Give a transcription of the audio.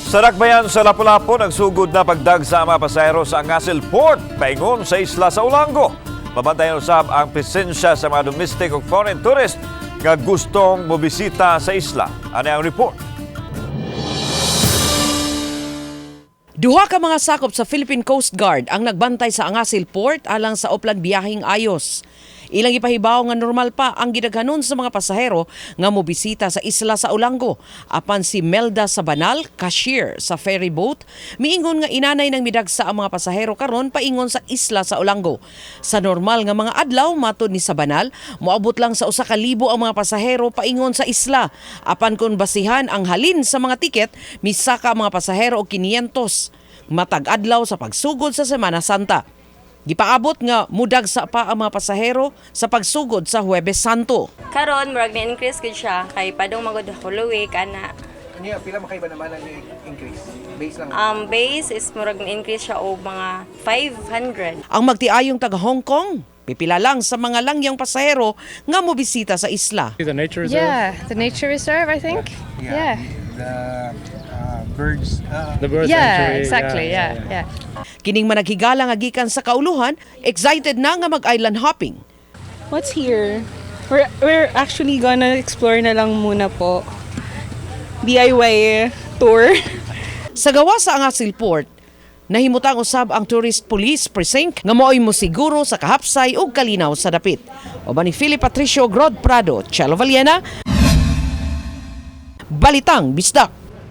Sa Dakbayan sa Lapu-Lapu, nagsugod na pagdag sa mga pasahero sa Angasel Port, paingon sa isla sa Ulango. Mabantayan usab ang presensya sa mga domestic o foreign tourist nga gustong mobisita sa isla. Ano ang report? Duha ka mga sakop sa Philippine Coast Guard ang nagbantay sa Angasel Port alang sa uplan biyaheng ayos. Ilang ipahibaw nga normal pa ang gidaghanon sa mga pasahero nga mobisita sa isla sa Ulango. Apan si Melda Sabanal, cashier sa ferry boat, miingon nga inanay ng midagsa ang mga pasahero karon paingon sa isla sa Ulango. Sa normal nga mga adlaw, matud ni Sabanal, moabot lang sa 1,000 ang mga pasahero paingon sa isla. Apan kung basihan ang halin sa mga tiket, misaka ang mga pasahero og 500. Matag adlaw sa pagsugod sa Semana Santa. Gipaabot nga mudagsa pa ang mga pasahero sa pagsugod sa Huwebes Santo. Karon murag na-increase gud siya kay padong magud huluwi kana. Kanya pila makaiba naman ang increase? Base lang. Base is murag na-increase siya og mga 500. Ang magtiayong taga Hong Kong, pipila lang sa mga langyang pasahero nga mobisita sa isla. The nature reserve? Yeah, the nature reserve, I think. Yeah. The birds. The bird Yeah, sanctuary. exactly. Yeah. Kining managhigala nga gikan sa kauluhan, excited na nga mag-island hopping. What's here? We're actually gonna explore na lang muna po. DIY tour. Sa gawa sa Angasel Port, nahimutang usab ang Tourist Police Precinct nga mao'y mosiguro sa kahapsay ug kalinaw sa dapit. Oban ni Philip Patricio Grod Prado, Chelo Valiena, Balitang Bisdak.